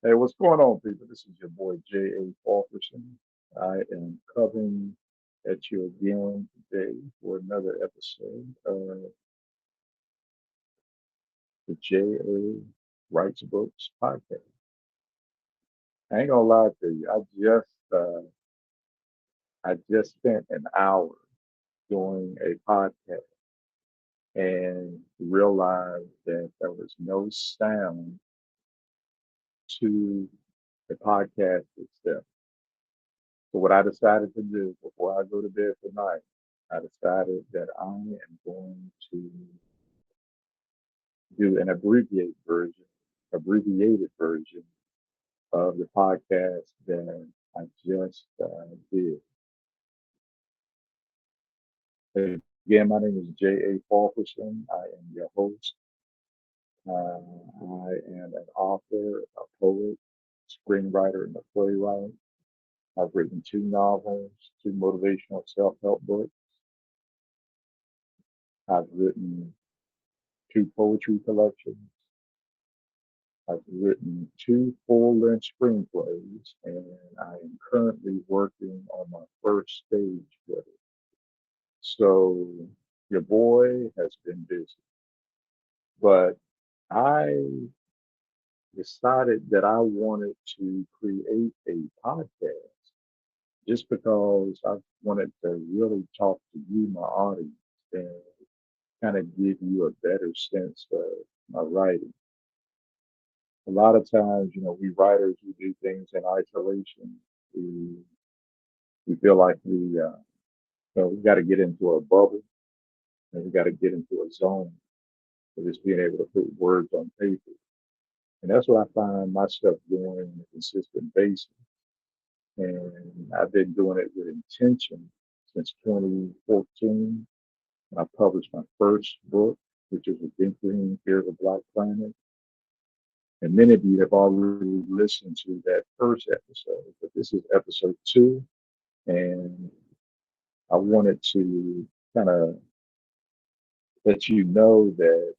Hey, what's going on, people? This is your boy J.A. Falkerson. I am coming at you again today for another episode of the J.A. Writes Books podcast. I ain't gonna lie to you. I just spent an hour doing a podcast and realized that there was no sound to the podcast itself. So what I decided to do before I go to bed tonight, I decided that I am going to do an abbreviated version of the podcast that I just did. Again, my name is J.A. Falkerson. I am your host. I am an author, a poet, screenwriter, and a playwright. I've written two novels, two motivational self-help books. I've written two poetry collections. I've written two full-length screenplays, and I am currently working on my first stage play. So your boy has been busy, but I decided that I wanted to create a podcast just because I wanted to really talk to you, my audience, and kind of give you a better sense of my writing. A lot of times, we writers, we do things in isolation. We we feel like we got to get into a bubble and we got to get into a zone of just being able to put words on paper. And that's what I find myself doing on a consistent basis. And I've been doing it with intention since 2014. And I published my first book, which is Adventuring Here the Black Planet. And many of you have already listened to that first episode, but this is episode two. And I wanted to kind of let you know that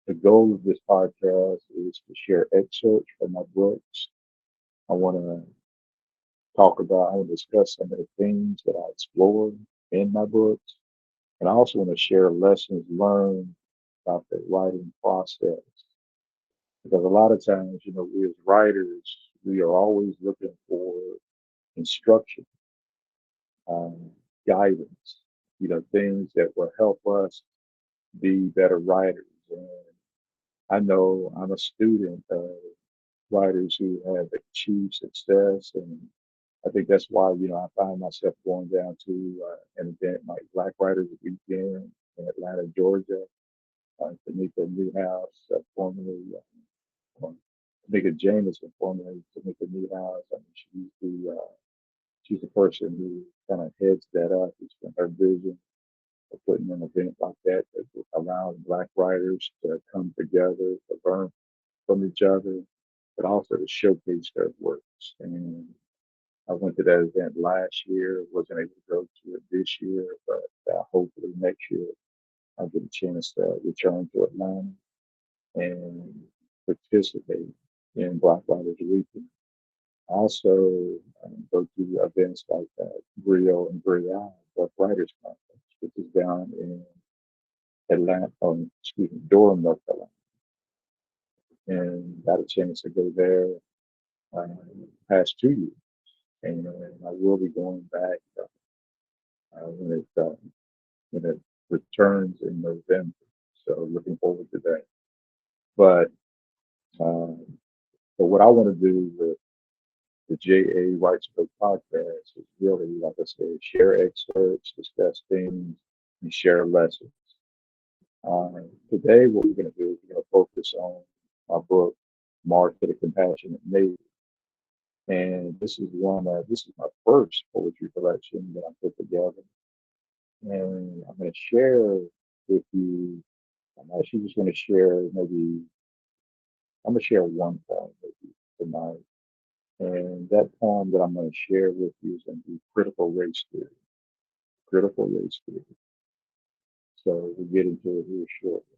the goal of this podcast is to share excerpts from my books. I want to I want to discuss some of the themes that I explore in my books. And I also want to share lessons learned about the writing process. Because a lot of times, we as writers, we are always looking for instruction, um, guidance, things that will help us be better writers. And I know I'm a student of writers who have achieved success, and I think that's why I find myself going down to an event like Black Writers Weekend in Atlanta, Georgia. Tamika Newhouse, formerly Tamika Jameson, formerly Tamika Newhouse. I mean, she's the person who kind of heads that up. It's been her vision of putting an event like that allows Black writers to come together to learn from each other, but also to showcase their works. And I went to that event last year, wasn't able to go to it this year, but hopefully next year I'll get a chance to return to Atlanta and participate in Black Writers Weekend. Also, go to events like Griot and Griot, Black Writers Conference, which is down in Atlanta, Durham, North Carolina, and got a chance to go there uh, past 2 years. And I will be going back when it returns in November. So looking forward to that. But um, but what I want to do with the JA Writes Book podcast is really, like I said, share excerpts, discuss themes, and share lessons. Today, what we're going to do is we're going to focus on my book, Mark to the Compassionate Native. And this is my first poetry collection that I put together. And I'm going to share with you, I'm actually just going to share I'm going to share one poem with you tonight. And that poem that I'm going to share with you is going to be critical race theory. Critical race theory. So we'll get into it here shortly.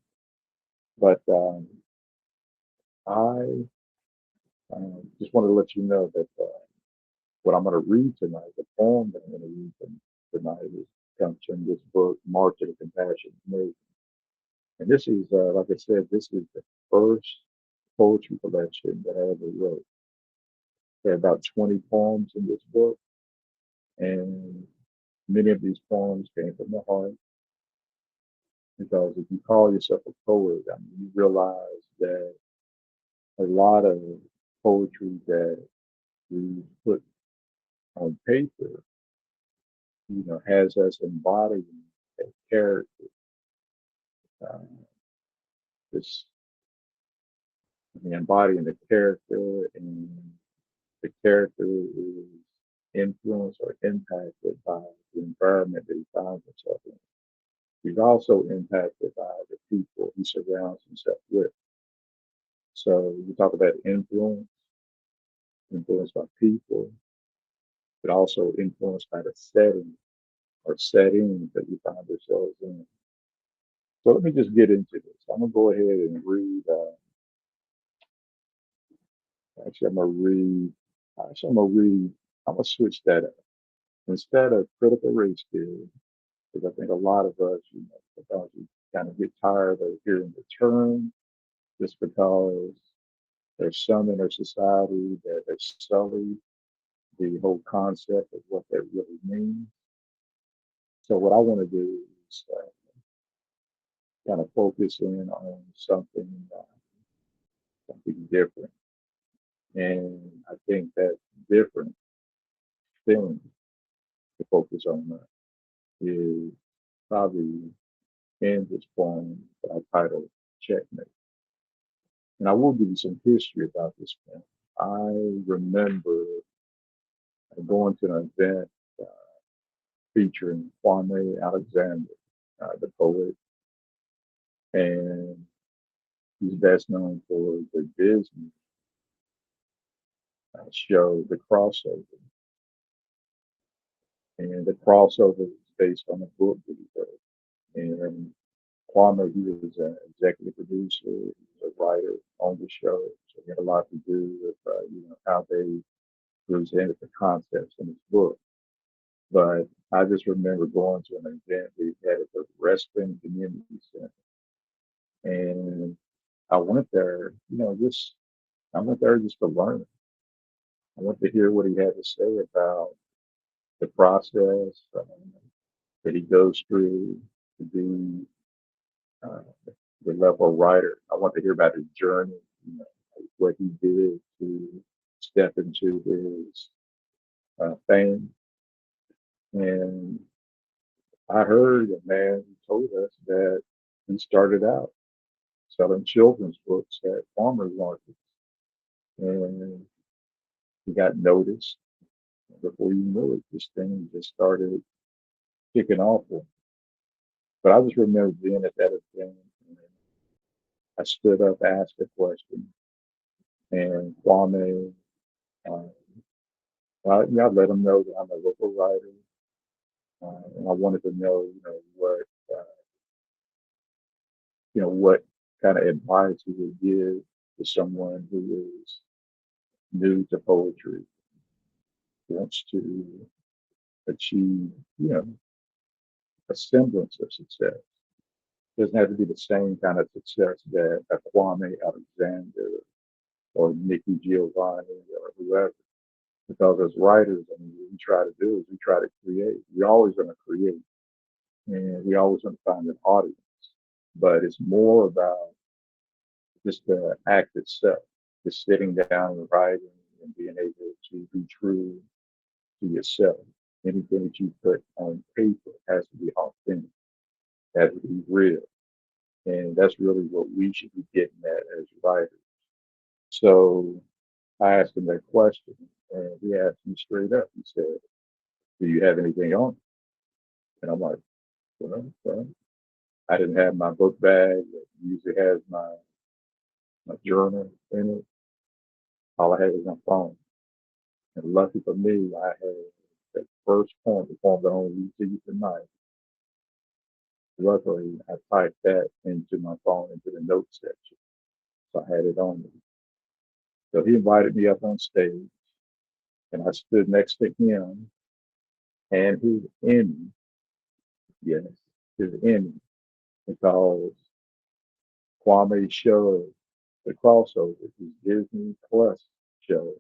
But I Just want to let you know that what I'm going to read tonight, the poem that I'm going to read tonight, comes from this book, March of the Compassion Movement. And this is, like I said, this is the first poetry collection that I ever wrote. There are about 20 poems in this book, and many of these poems came from the heart. Because if you call yourself a poet, I mean, you realize that a lot of poetry that we put on paper, has us embodying a character. Uh, this embodying the character, and the character is influenced or impacted by the environment that he finds himself in. He's also impacted by the people he surrounds himself with. So you talk about influenced by people, but also influenced by the setting or settings that we find ourselves in. So let me just get into this. I'm gonna go ahead and read. Actually, I'm gonna read. Actually, I'm gonna read. I'm gonna switch that up. Instead of critical race theory, because I think a lot of us, sometimes we kind of get tired of hearing the term just because there's some in our society that have sullied the whole concept of what that really means. So what I want to do is kind of focus in on something different, and I think that different thing to focus on is probably in this poem that I titled Checkmate. And I will give you some history about this poem. I remember going to an event uh, featuring Kwame Alexander, the poet, and he's best known for the Disney show, The Crossover. And the crossover is based on a book that he wrote. And Kwame, he was an executive producer, he was a writer on the show. So he had a lot to do with, how they presented the concepts in his book. But I just remember going to an event we had at the Wrestling Community Center. And I went there, just I went there just to learn. I went to hear what he had to say about the process that he goes through to be uh, the level writer. I want to hear about his journey, what he did to step into his fame. And I heard a man who told us that he started out selling children's books at farmers markets, and he got noticed. Before you knew it, this thing just started kicking off. But I just remember being at that event, and I stood up, asked a question, and Kwame, uh, I let him know that I'm a local writer, and I wanted to know, uh, what kind of advice he would give to someone who is new to poetry, wants to achieve, a semblance of success. It doesn't have to be the same kind of success that a Kwame Alexander or Nikki Giovanni or whoever. Because as writers, I mean, what we try to do is we try to create. We're always going to create, and we always want to find an audience. But it's more about just the act itself, just sitting down and writing and being able to be true to yourself. Anything that you put on paper has to be authentic, has to be real. And that's really what we should be getting at as writers. So I asked him that question, and he asked me straight up. He said, "Do you have anything on it?" And I'm like, well, I didn't have my book bag that usually has my journal in it. All I had was my phone. And lucky for me, I had that first poem, the poem that I only read to you tonight. Luckily, I typed that into my phone, into the notes section. So I had it on me. So he invited me up on stage, and I stood next to him and his Emmy, yes, his Emmy, because Kwame show, the crossover, his Disney Plus show,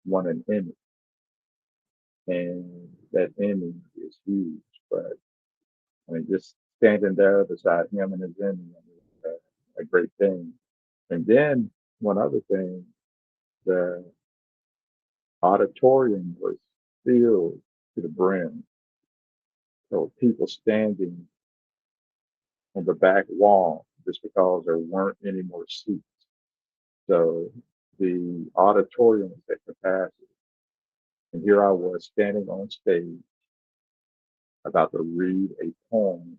won an Emmy, and that Emmy is huge. But I mean, just standing there beside him and his Emmy, I mean, a great thing. And then one other thing, the auditorium was filled to the brim. So people standing on the back wall just because there weren't any more seats. So the auditorium was at capacity. And here I was standing on stage about to read a poem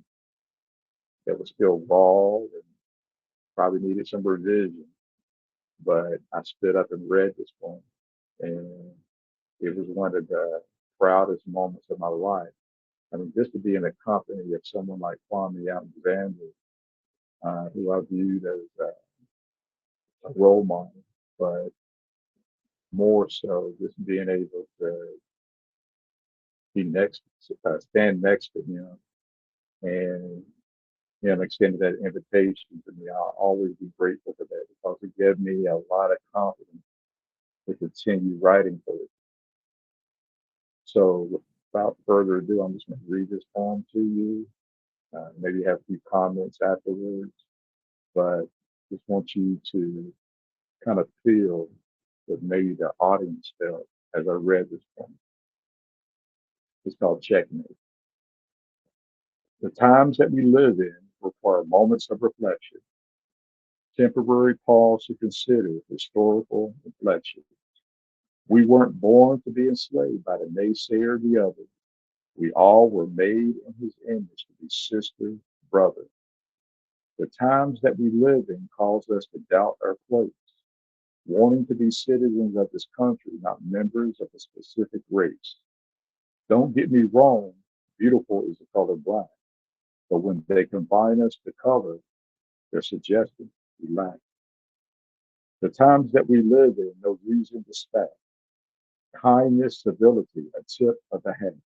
that was still raw and probably needed some revision. But I stood up and read this poem. And it was one of the proudest moments of my life. I mean, just to be in the company of someone like Kwame Alexander, who I viewed as a role model, but more so just being able to be next, stand next to him and him extended that invitation to me. I'll always be grateful for that because it gave me a lot of confidence to continue writing for it. So without further ado, I'm just going to read this poem to you. Maybe have a few comments afterwards, but just want you to kind of feel what maybe the audience felt as I read this poem. It's called Checkmate. The times that we live in require moments of reflection, temporary pause to consider historical inflection. We weren't born to be enslaved by the naysayer or the other. We all were made in his image to be sister, brother. The times that we live in cause us to doubt our place, wanting to be citizens of this country, not members of a specific race. Don't get me wrong, beautiful is the color black, but when they combine us to color, they're suggesting we lack. The times that we live in, no reason to spare. Kindness, civility, a tip of the hand.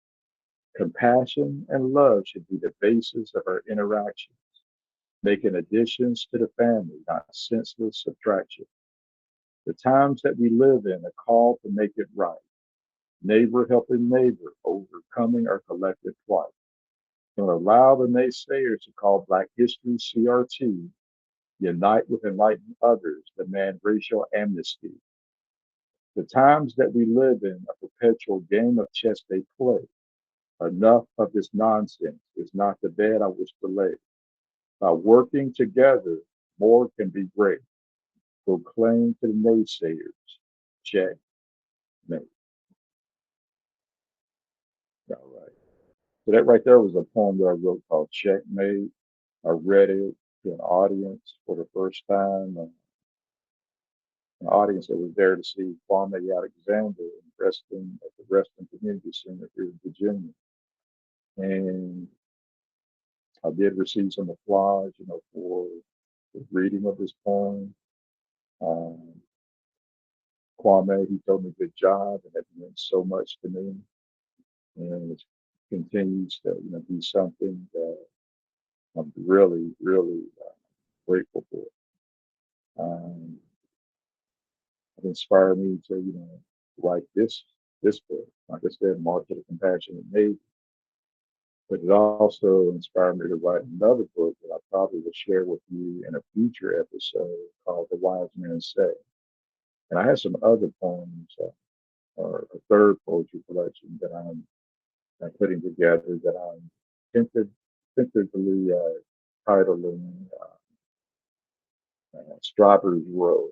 Compassion and love should be the basis of our interactions, making additions to the family, not senseless subtraction. The times that we live in, a call to make it right. Neighbor helping neighbor, overcoming our collective plight. Don't allow the naysayers to call Black History CRT. Unite with enlightened others, demand racial amnesty. The times that we live in, a perpetual game of chess they play. Enough of this nonsense is not the bed I wish to lay. By working together, more can be great. Proclaim to the naysayers, check, mate. All right. So that right there was a poem that I wrote called Checkmate. I read it to an audience for the first time, an audience that was there to see Kwame Alexander in Reston at the Reston Community Center here in Virginia. And I did receive some applause, for the reading of this poem. Um, Kwame, he told me good job, and that meant so much to me. And it continues to, be something that I'm really, really grateful for. Um, it inspired me to, write this book. Like I said, March of the Compassionate Navy. But it also inspired me to write another book that I probably will share with you in a future episode called The Wise Men Say. And I have some other poems, or a third poetry collection that I'm putting together that I'm tentatively titling Strawberry's Road.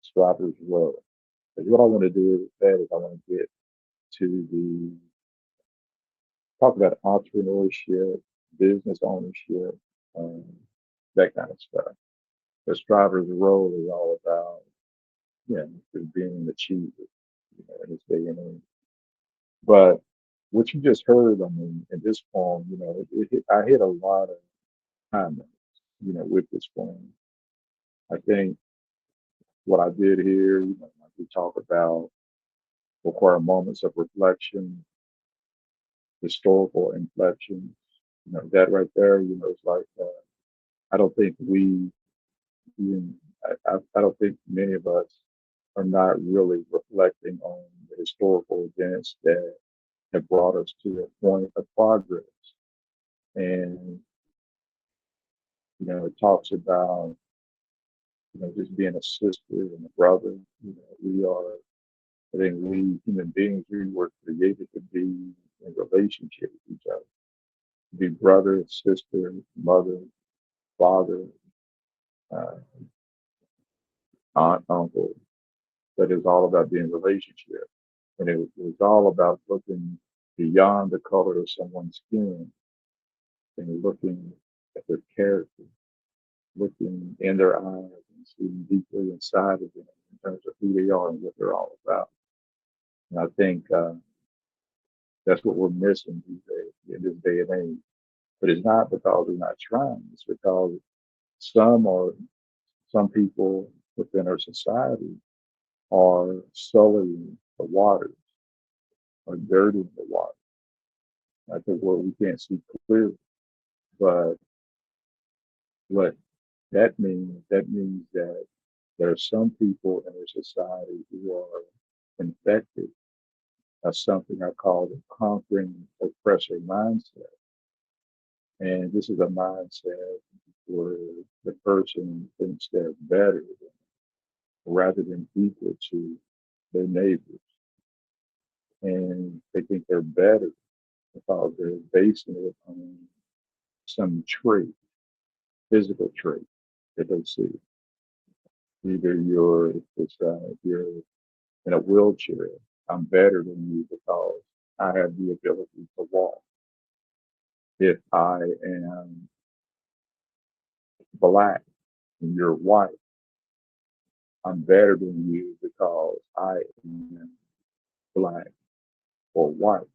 Strawberry's Road. Because what I want to do with that is I want to get to the talk about entrepreneurship, business ownership, um, that kind of stuff. The Strawberry's Road is all about, being an achiever, in this day and age. But what you just heard, I mean, in this poem, I hit a lot of comments, with this poem. I think what I did here, like we talk about require moments of reflection, historical inflections. That right there, it's like I don't think even, I don't think many of us are not really reflecting on the historical events that have brought us to a point of progress. And, it talks about, just being a sister and a brother. We are, I think we human beings, we were created to be in relationship with each other, to be brother, sister, mother, father, uh, aunt, uncle. But it's all about being in relationship. And it was all about looking beyond the color of someone's skin and looking at their character, looking in their eyes and seeing deeply inside of them in terms of who they are and what they're all about. And I think that's what we're missing these days, in this day and age. But it's not because we're not trying. It's because some people within our society are sullying the waters, are dirtying the water. I think what we can't see clearly. But what that means that there are some people in our society who are infected by something I call the conquering oppressor mindset. And this is a mindset where the person thinks they're better rather than equal to their neighbors. And they think they're better because they're basing it on some trait, physical trait that they see. Either if you're in a wheelchair, I'm better than you because I have the ability to walk. If I am black and you're white, I'm better than you because I am black or white.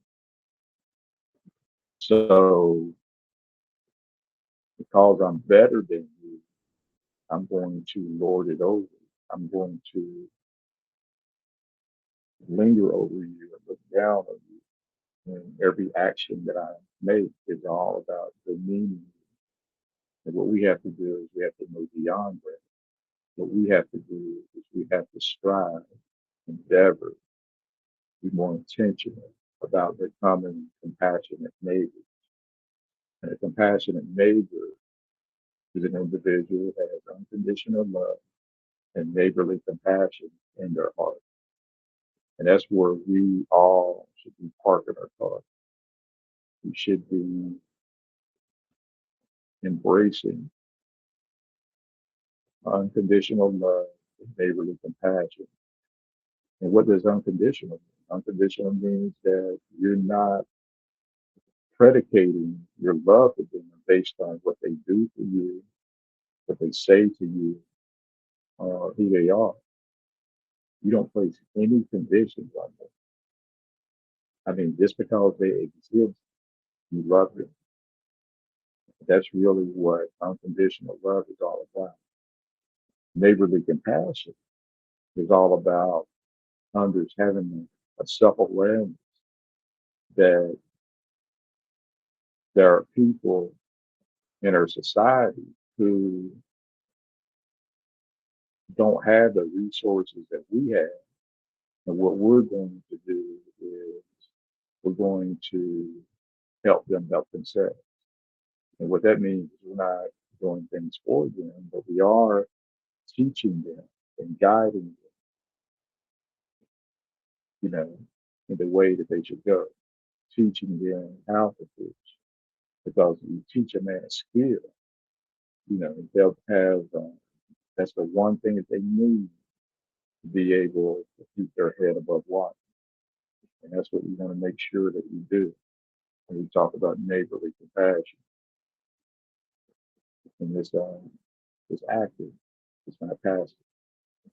So because I'm better than you, I'm going to lord it over. I'm going to linger over you and look down on you. And every action that I make is all about demeaning you. And what we have to do is we have to move beyond that. What we have to do is we have to strive, endeavor, be more intentional about becoming compassionate neighbors. And a compassionate neighbor is an individual that has unconditional love and neighborly compassion in their heart. And that's where we all should be parking our car. We should be embracing unconditional love and neighborly compassion. And what does unconditional mean? Unconditional means that you're not predicating your love for them based on what they do for you, what they say to you, or who they are. You don't place any conditions on them. I mean, just because they exist, you love them. That's really what unconditional love is all about. Neighborly compassion is all about others having a self-awareness that there are people in our society who don't have the resources that we have. And what we're going to do is we're going to help them help themselves. And what that means is we're not doing things for them, but we are teaching them and guiding them, in the way that they should go, teaching them how to fish. Because you teach a man a skill, they'll have, that's the one thing that they need to be able to keep their head above water. And that's what we want to make sure that we do when we talk about neighborly compassion. And this active, it's not passive,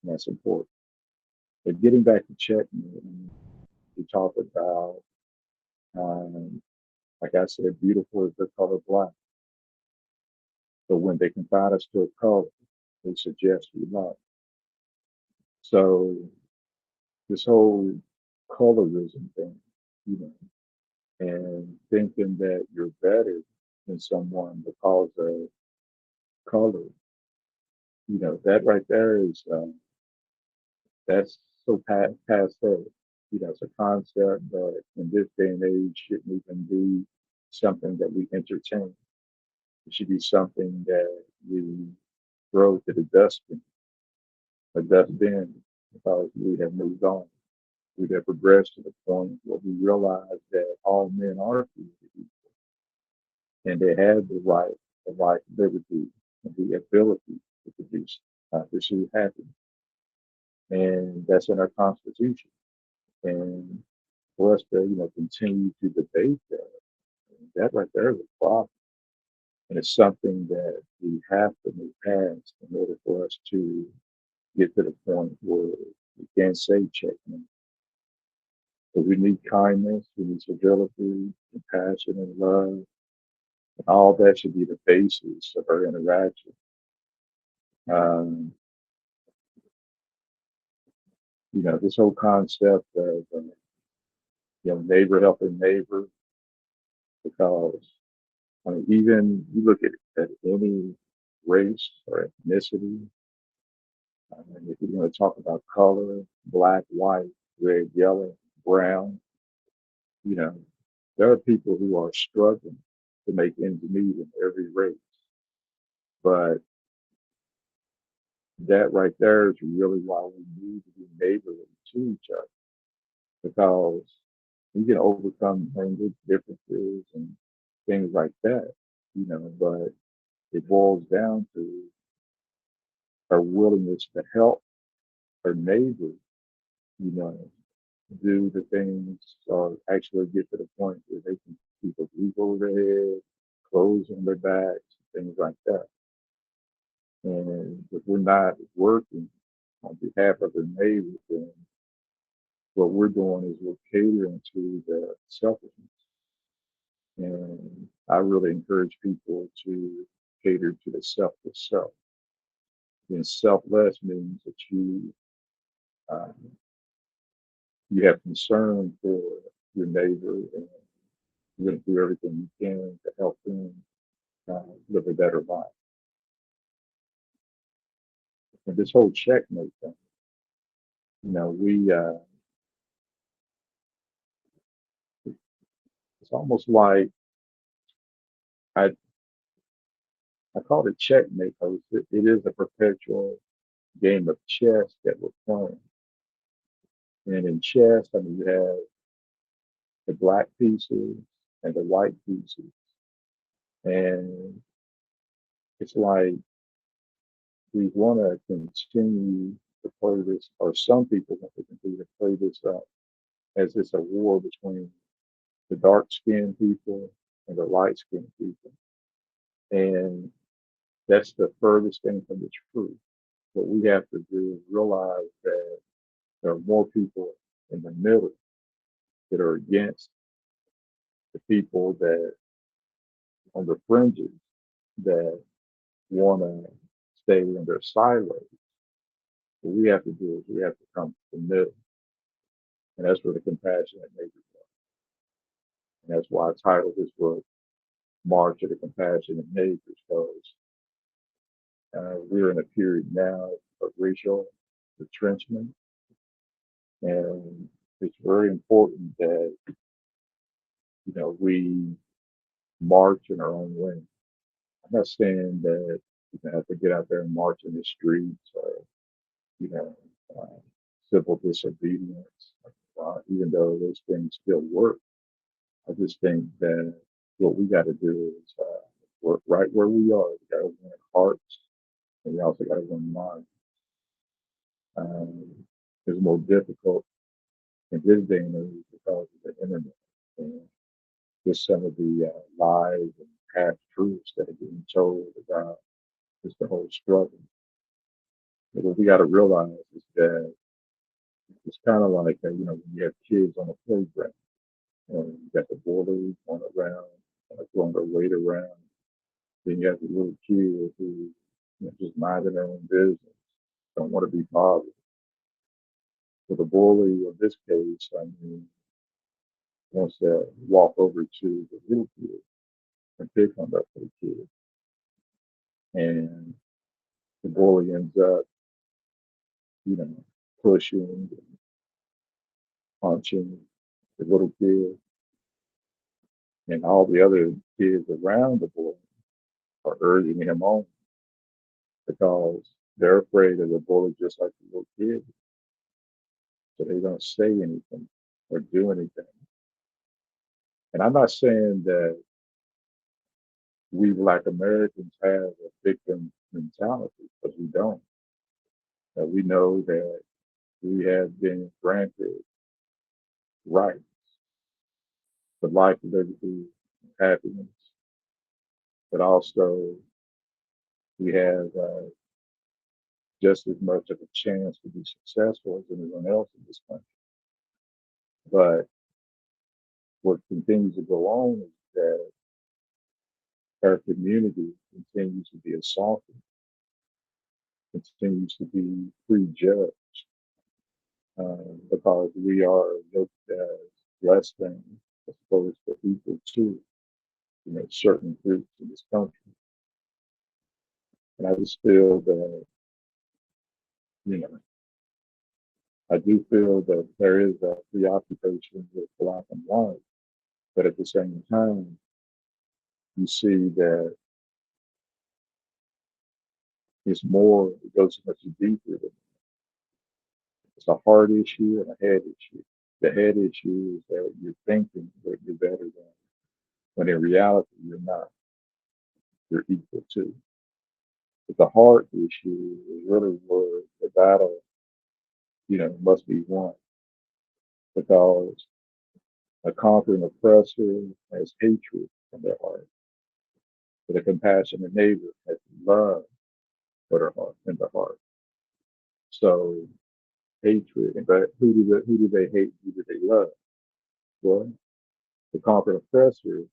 and that's important. But getting back to Checkmate, we talk about, um, like I said, beautiful is the color black. So when they confine us to a color, they suggest we love. So this whole colorism thing, you know, and thinking that you're better than someone because of color, that right there is that's so passe. It's a concept that in this day and age shouldn't even be something that we entertain. It should be something that we throw to the dustbin, a dustbin, because we have moved on. We have progressed to the point where we realize that all men are created equal, and they have the right liberty, and the ability to produce, pursue happiness, and that's in our Constitution. And for us to, continue to debate that right there is a problem. And it's something that we have to move past in order for us to get to the point where we can say checkmate. But we need kindness, we need civility, compassion, and love. And all that should be the basis of our interaction. Um, this whole concept of neighbor helping neighbor, because I mean, even you look at any race or ethnicity, if you're going to talk about color, black, white, red, yellow, brown, you know, there are people who are struggling to make ends meet in every race. But that right there is really why we need to be neighborly to each other, because we can overcome language differences and things like that, but it boils down to our willingness to help our neighbor, you know, do the things or actually get to the point where they can keep a roof over their head, clothes on their backs, things like that. And if we're not working on behalf of the neighbor, then what we're doing is we're catering to the selfishness. And I really encourage people to cater to the selfless self. And selfless means that um, you have concern for your neighbor, and you're going to do everything you can to help them live a better life. And this whole checkmate thing, we it's almost like I I call it checkmate because it is a perpetual game of chess that we're playing. And in chess, I mean, you have the black pieces and the white pieces, and it's like we want to continue to play this, or some people want to continue to play this up as it's a war between the dark skinned people and the light skinned people. And that's the furthest thing from the truth. What we have to do is realize that there are more people in the middle that are against the people that on the fringes that want to stay in their silos. What we have to do is we have to come to the middle. And that's where the compassionate neighbor comes. And that's why I titled this book March of the Compassionate Neighbors, because we're in a period now of racial retrenchment. And it's very important that, we march in our own way. I'm not saying that you have to get out there and march in the streets or, you know, uh, civil disobedience, even though those things still work. I just think that what we got to do is work right where we are. We got to win hearts, and we also got to win minds. It's more difficult in this day and age because of the internet and just some of the lies and half truths that are being told about just the whole struggle. But what we got to realize is that it's kind of like, when you have kids on a playground and you got the bullies going around, throwing their weight around. Then you have the little kids who just minding their own business, don't want to be bothered. For the bully of this case, I mean, wants to walk over to the little kid and pick on that little kid. And the bully ends up, you know, pushing and punching the little kid. And all the other kids around the bully are urging him on because they're afraid of the bully just like the little kid. So they don't say anything or do anything. And I'm not saying that we Black Americans have a victim mentality, because we don't. We know that we have been granted rights, the life, liberty, happiness, but also we have just as much of a chance to be successful as anyone else in this country. But what continues to go on is that our community continues to be assaulted, continues to be prejudged, because we are looked as less than as opposed to equal to, certain groups in this country. And I just feel that, you know, I do feel that there is a preoccupation with black and white, but at the same time, you see that it's more, it goes much deeper than it's a heart issue and a head issue. The head issue is that you're thinking that you're better than, when in reality you're not. You're equal to. But the heart issue is really where the battle, must be won, because a conquering oppressor has hatred in their heart, but a compassionate neighbor has love for their heart in their heart. So hatred, but who do they hate? Who do they love? Well, the conquering oppressor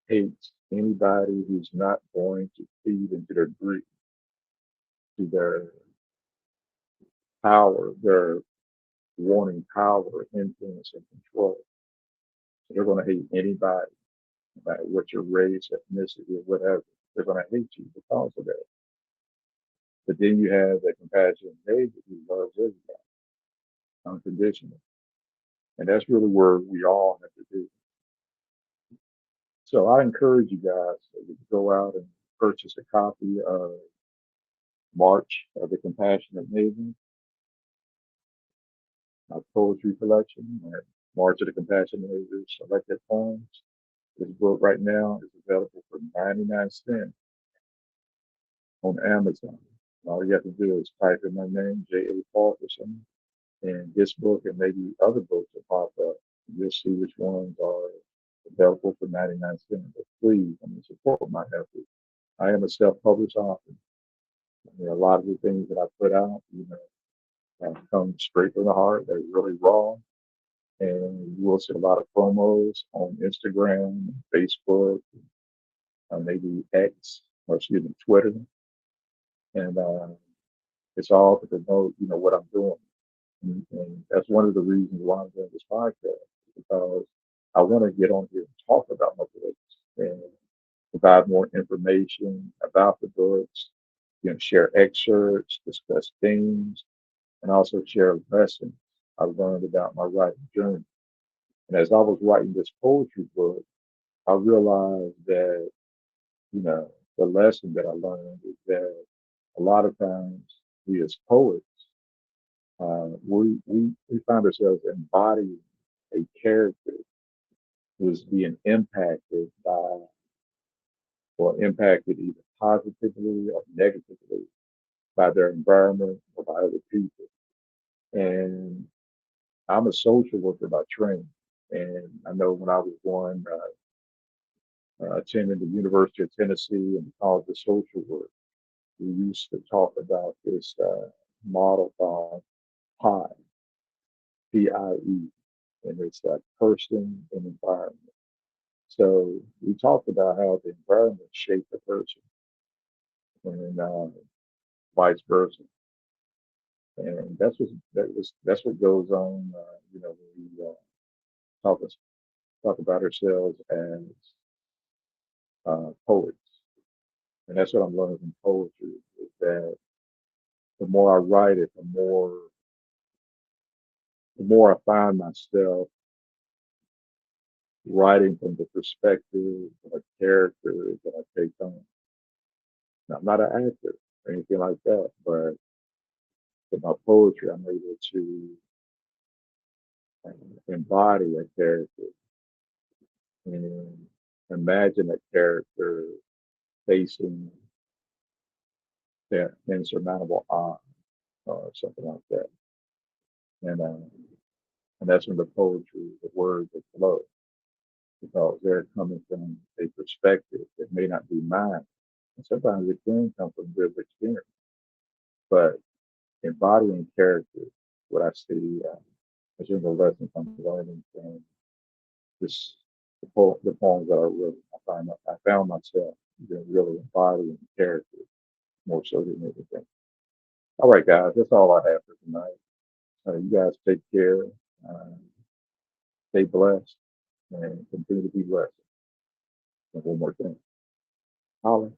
hates anybody who's not going to feed into their greed, to their power, their wanting power, influence, and control. So they're going to hate anybody, no matter what your race, ethnicity, or whatever. They're going to hate you because of that. But then you have that compassionate neighbor who loves everybody unconditionally. And that's really where we all have to do. So I encourage you guys to go out and purchase a copy of March of the Compassionate Neighbor, my poetry collection, and March of the Compassionate Neighbor selected poems. This book right now is available for 99 cents on Amazon. All you have to do is type in my name, J.A. Parkerson, and this book and maybe other books will pop up. You'll see which ones are available for 99 cents. But please, support my effort. I am a self-published author. A lot of the things that I put out, come straight from the heart. They're really raw. And you will see a lot of promos on Instagram, Facebook, maybe X, or excuse me, Twitter. And it's all to promote, what I'm doing. And that's one of the reasons why I'm doing this podcast, because I want to get on here and talk about my books and provide more information about the books, share excerpts, discuss themes, and also share lessons I learned about my writing journey. And as I was writing this poetry book, I realized that, the lesson that I learned is that a lot of times we as poets, we find ourselves embodying a character who's being impacted by, or impacted either positively or negatively by their environment or by other people. And I'm a social worker by training. And I know when I was born, attending the University of Tennessee and the College of Social Work, we used to talk about this model called PIE, PIE, and it's person and environment. So we talked about how the environment shaped the person and vice versa. And that's what goes on. When we talk talk about ourselves as poets, and that's what I'm learning from poetry is that the more I write it, the more I find myself writing from the perspective of a character that I take on. Now, I'm not an actor or anything like that, but with my poetry, I'm able to embody a character and imagine a character facing that insurmountable odds or something like that. And um, and that's when the poetry, the words will flow because they're coming from a perspective that may not be mine. And sometimes it can come from real experience, but embodying character, what I see as in the lessons I'm learning from this, the poems that I wrote, I found myself really embodying character more so than anything. All right, guys, that's all I have for tonight. You guys take care, uh, stay blessed, and continue to be blessed. And one more thing, holla.